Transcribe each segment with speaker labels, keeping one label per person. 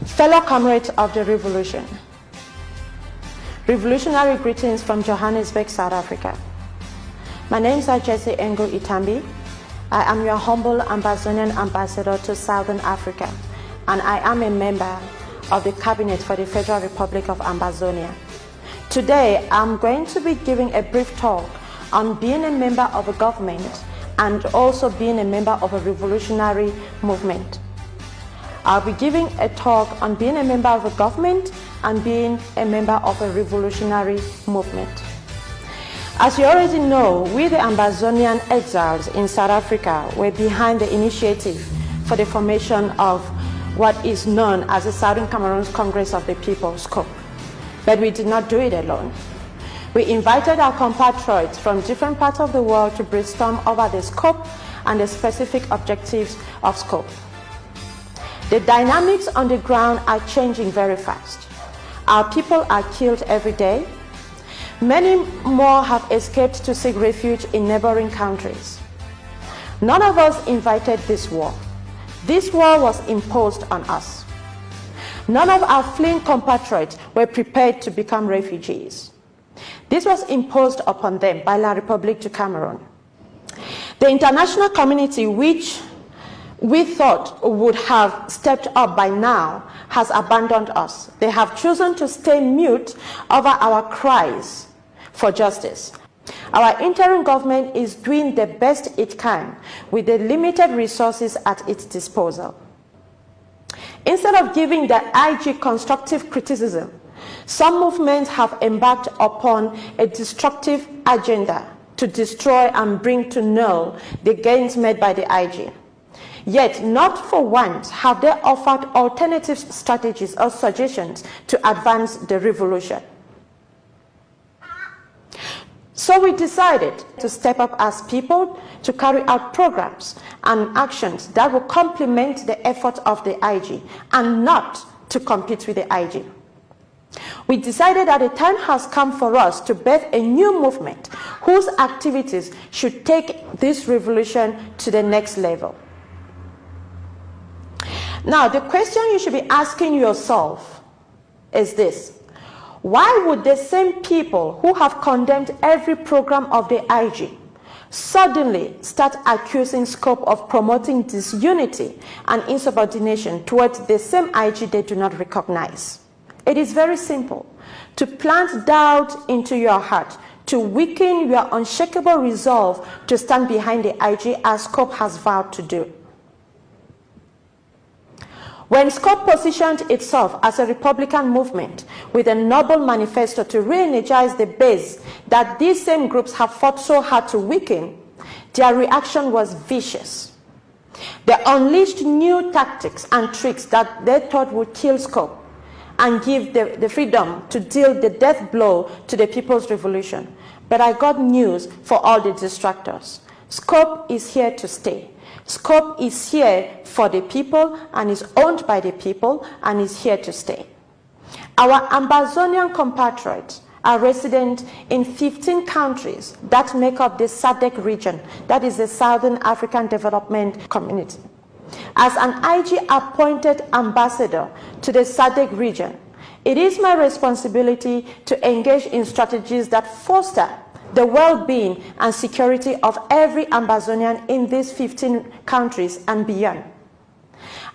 Speaker 1: Fellow comrades of the revolution, revolutionary greetings from Johannesburg, South Africa. My name is Jessy Itambi. I am your humble Ambazonian ambassador to Southern Africa, and I am a member of the Cabinet for the Federal Republic of Ambazonia. Today, I'm going to be giving a brief talk on being a member of a government and also being a member of a revolutionary movement. I'll be giving a talk on being a member of a government and being a member of a revolutionary movement. As you already know, we the Ambazonian exiles in South Africa were behind the initiative for the formation of what is known as the Southern Cameroon Congress of the People, SCCOP. But we did not do it alone. We invited our compatriots from different parts of the world to brainstorm over the scope and the specific objectives of SCCOP. The dynamics on the ground are changing very fast. Our people are killed every day. Many more have escaped to seek refuge in neighboring countries. None of us invited this war. This war was imposed on us. None of our fleeing compatriots were prepared to become refugees. This was imposed upon them by La République du Cameroon. The international community, which we thought would have stepped up by now, has abandoned us. They have chosen to stay mute over our cries for justice. Our interim government is doing the best it can with the limited resources at its disposal. Instead of giving the IG constructive criticism, some movements have embarked upon a destructive agenda to destroy and bring to null the gains made by the IG. Yet, not for once have they offered alternative strategies or suggestions to advance the revolution. So we decided to step up as people to carry out programs and actions that will complement the efforts of the IG and not to compete with the IG. We decided that the time has come for us to birth a new movement whose activities should take this revolution to the next level. Now, the question you should be asking yourself is this: why would the same people who have condemned every program of the IG suddenly start accusing SCCOP of promoting disunity and insubordination towards the same IG they do not recognize? It is very simple: to plant doubt into your heart, to weaken your unshakable resolve to stand behind the IG as SCCOP has vowed to do. When SCCOP positioned itself as a Republican movement with a noble manifesto to re-energize the base that these same groups have fought so hard to weaken, their reaction was vicious. They unleashed new tactics and tricks that they thought would kill SCCOP and give the freedom to deal the death blow to the people's revolution. But I got news for all the detractors. SCCOP is here to stay. SCCOP is here for the people and is owned by the people and is here to stay. Our Ambazonian compatriots are resident in 15 countries that make up the SADC region, that is the Southern African Development Community. As an IG-appointed ambassador to the SADC region, it is my responsibility to engage in strategies that foster the well-being and security of every Ambazonian in these 15 countries and beyond.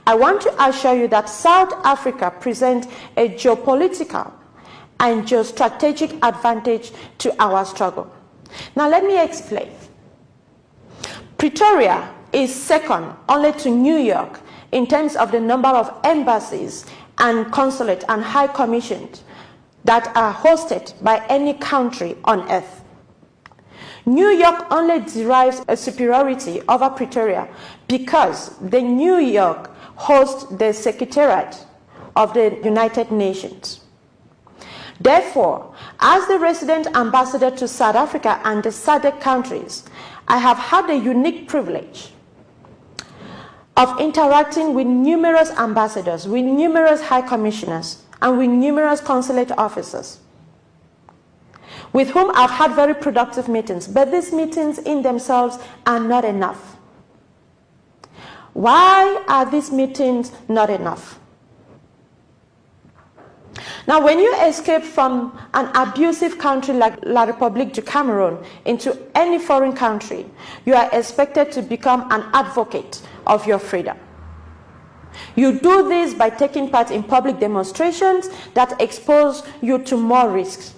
Speaker 1: I want to assure you that South Africa presents a geopolitical and geostrategic advantage to our struggle. Now let me explain. Pretoria is second only to New York in terms of the number of embassies and consulate and high commissions that are hosted by any country on earth. New York only derives a superiority over Pretoria because the New York hosts the Secretariat of the United Nations. Therefore, as the resident ambassador to South Africa and the SADC countries, I have had the unique privilege of interacting with numerous ambassadors, with numerous high commissioners, and with numerous consulate officers, with whom I've had very productive meetings, but these meetings in themselves are not enough. Why are these meetings not enough? Now, when you escape from an abusive country like La République du Cameroon into any foreign country, you are expected to become an advocate of your freedom. You do this by taking part in public demonstrations that expose you to more risks.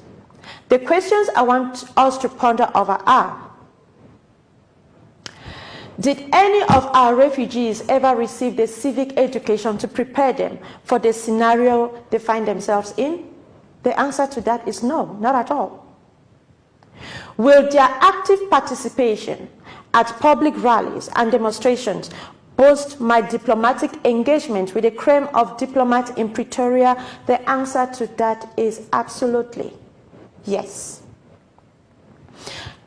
Speaker 1: The questions I want us to ponder over are: did any of our refugees ever receive the civic education to prepare them for the scenario they find themselves in? The answer to that is no, not at all. Will their active participation at public rallies and demonstrations boast my diplomatic engagement with the crème of diplomats in Pretoria? The answer to that is absolutely yes.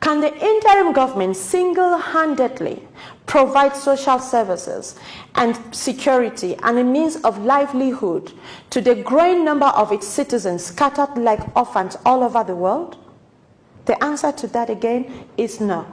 Speaker 1: Can the interim government single-handedly provide social services and security and a means of livelihood to the growing number of its citizens scattered like orphans all over the world? The answer to that again is no.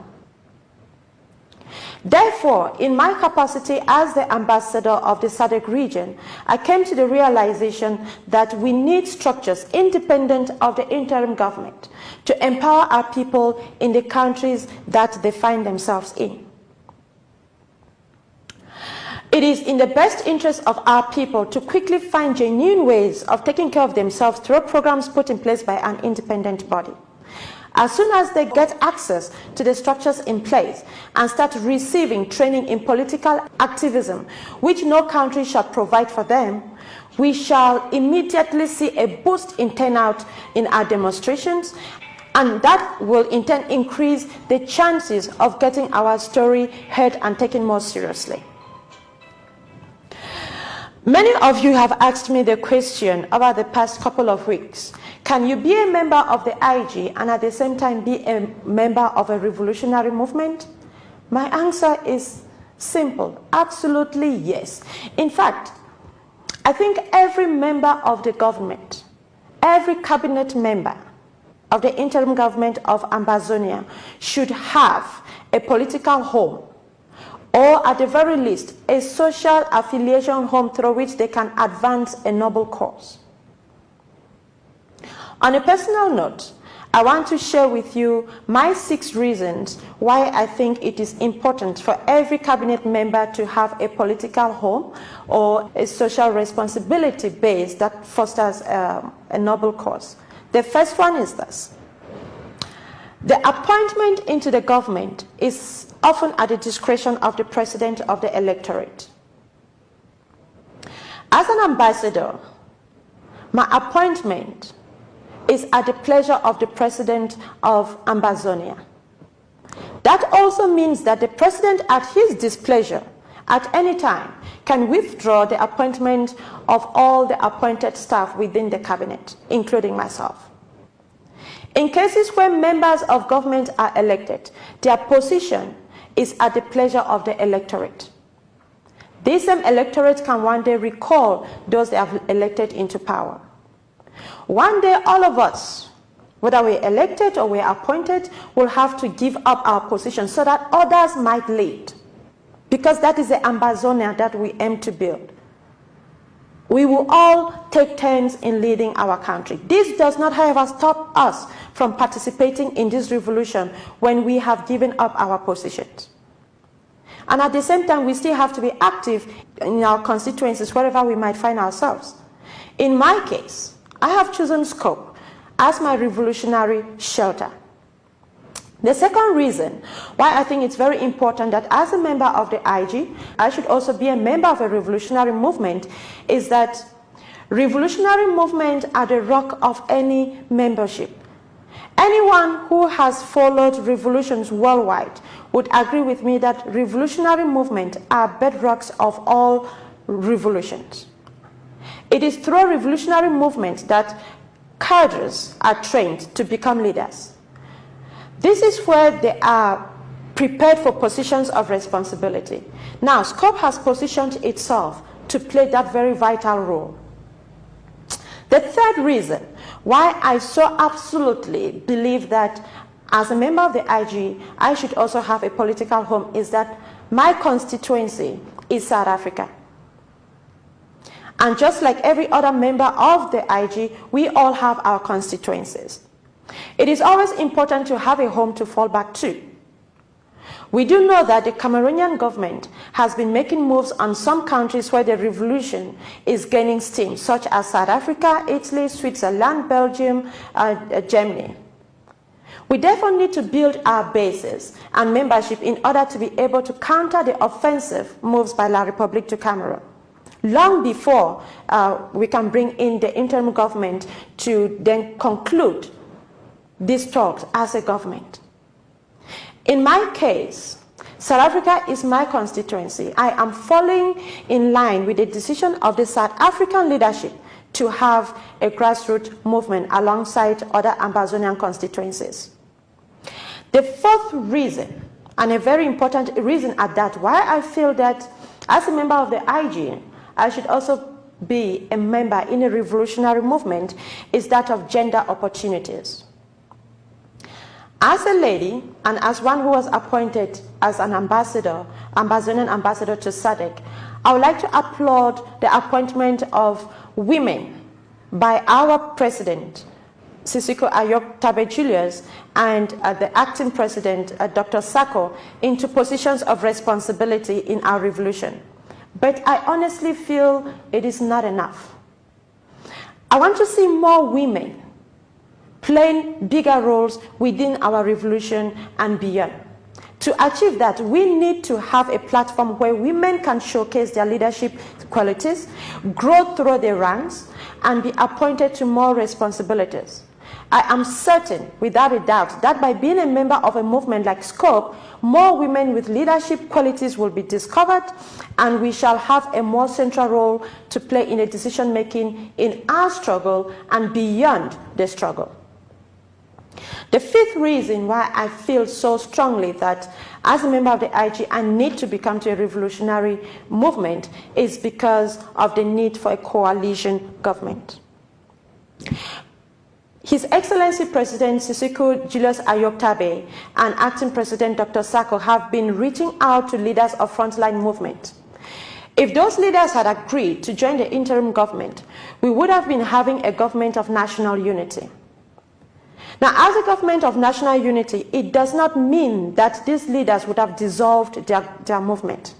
Speaker 1: Therefore, in my capacity as the ambassador of the SADC region, I came to the realization that we need structures independent of the interim government to empower our people in the countries that they find themselves in. It is in the best interest of our people to quickly find genuine ways of taking care of themselves through programs put in place by an independent body. As soon as they get access to the structures in place and start receiving training in political activism, which no country shall provide for them, we shall immediately see a boost in turnout in our demonstrations, and that will in turn increase the chances of getting our story heard and taken more seriously. Many of you have asked me the question over the past couple of weeks: can you be a member of the IG and at the same time be a member of a revolutionary movement? My answer is simple: absolutely yes. In fact, I think every member of the government, every cabinet member of the interim government of Ambazonia should have a political home, or at the very least, a social affiliation home through which they can advance a noble cause. On a personal note, I want to share with you my 6 reasons why I think it is important for every cabinet member to have a political home or a social responsibility base that fosters a noble cause. The first one is this: the appointment into the government is often at the discretion of the president of the electorate. As an ambassador, my appointment is at the pleasure of the president of Ambazonia. That also means that the president, at his displeasure, at any time, can withdraw the appointment of all the appointed staff within the cabinet, including myself. In cases where members of government are elected, their position is at the pleasure of the electorate. This same electorate can one day recall those they have elected into power. One day, all of us, whether we're elected or we're appointed, will have to give up our position so that others might lead, because that is the Ambazonia that we aim to build. We will all take turns in leading our country. This does not, however, stop us from participating in this revolution when we have given up our positions. And at the same time, we still have to be active in our constituencies, wherever we might find ourselves. In my case, I have chosen SCCOP as my revolutionary shelter. The second reason why I think it's very important that as a member of the IG, I should also be a member of a revolutionary movement is that revolutionary movements are the rock of any membership. Anyone who has followed revolutions worldwide would agree with me that revolutionary movements are bedrocks of all revolutions. It is through revolutionary movements that cadres are trained to become leaders. This is where they are prepared for positions of responsibility. Now, SCCOP has positioned itself to play that very vital role. The third reason why I so absolutely believe that as a member of the IG, I should also have a political home is that my constituency is South Africa. And just like every other member of the IG, we all have our constituencies. It is always important to have a home to fall back to. We do know that the Cameroonian government has been making moves on some countries where the revolution is gaining steam, such as South Africa, Italy, Switzerland, Belgium, Germany. We therefore need to build our bases and membership in order to be able to counter the offensive moves by La République du Cameroon, long before we can bring in the interim government to then conclude these talks as a government. In my case, South Africa is my constituency. I am falling in line with the decision of the South African leadership to have a grassroots movement alongside other Ambazonian constituencies. The fourth reason, and a very important reason at that, why I feel that as a member of the IG, I should also be a member in a revolutionary movement, is that of gender opportunities. As a lady, and as one who was appointed as an ambassador, Ambazonian ambassador to SADC, I would like to applaud the appointment of women by our president, SCCOP Ayok Julius, and the acting president, Dr. Sako, into positions of responsibility in our revolution. But I honestly feel it is not enough. I want to see more women playing bigger roles within our revolution and beyond. To achieve that, we need to have a platform where women can showcase their leadership qualities, grow through their ranks, and be appointed to more responsibilities. I am certain, without a doubt, that by being a member of a movement like SCCOP, more women with leadership qualities will be discovered, and we shall have a more central role to play in the decision-making in our struggle and beyond the struggle. The fifth reason why I feel so strongly that as a member of the IG I need to become to a revolutionary movement is because of the need for a coalition government. His Excellency President SCCOP Julius Ayok and Acting President Dr. Sako have been reaching out to leaders of frontline movement. If those leaders had agreed to join the interim government, we would have been having a government of national unity. Now, as a government of national unity, it does not mean that these leaders would have dissolved their movement.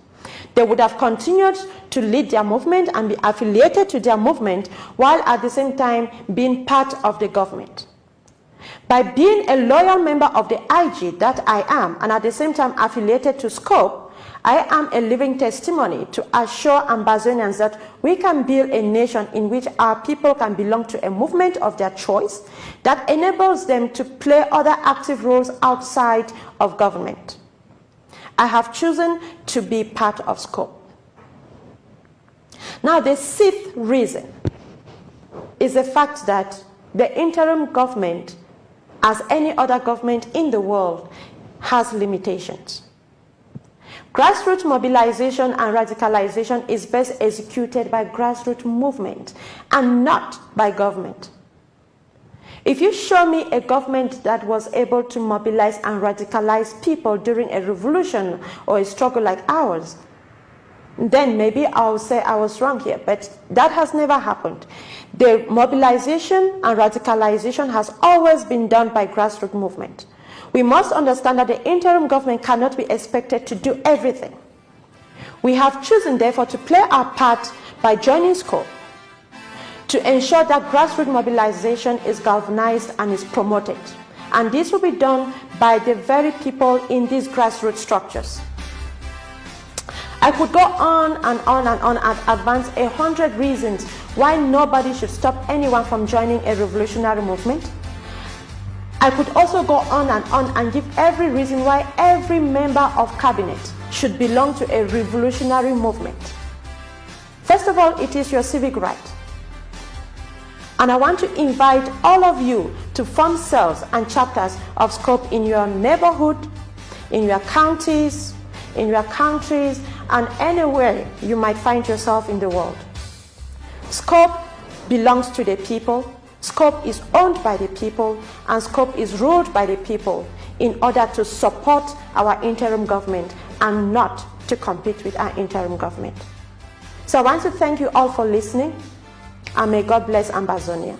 Speaker 1: They would have continued to lead their movement and be affiliated to their movement while at the same time being part of the government. By being a loyal member of the IG that I am, and at the same time affiliated to SCCOP, I am a living testimony to assure Ambazonians that we can build a nation in which our people can belong to a movement of their choice that enables them to play other active roles outside of government. I have chosen to be part of SCCOP. Now, the sixth reason is the fact that the interim government, as any other government in the world, has limitations. Grassroots mobilization and radicalization is best executed by grassroots movement and not by government. If you show me a government that was able to mobilize and radicalize people during a revolution or a struggle like ours, then maybe I'll say I was wrong here, but that has never happened. The mobilization and radicalization has always been done by grassroots movement. We must understand that the interim government cannot be expected to do everything. We have chosen, therefore, to play our part by joining SCCOP to ensure that grassroots mobilization is galvanized and is promoted. And this will be done by the very people in these grassroots structures. I could go on and on and on and advance 100 reasons why nobody should stop anyone from joining a revolutionary movement. I could also go on and give every reason why every member of cabinet should belong to a revolutionary movement. First of all, it is your civic right. And I want to invite all of you to form cells and chapters of SCCOP in your neighborhood, in your counties, in your countries, and anywhere you might find yourself in the world. SCCOP belongs to the people. SCCOP is owned by the people, and SCCOP is ruled by the people in order to support our interim government and not to compete with our interim government. So I want to thank you all for listening, and may God bless Ambazonia.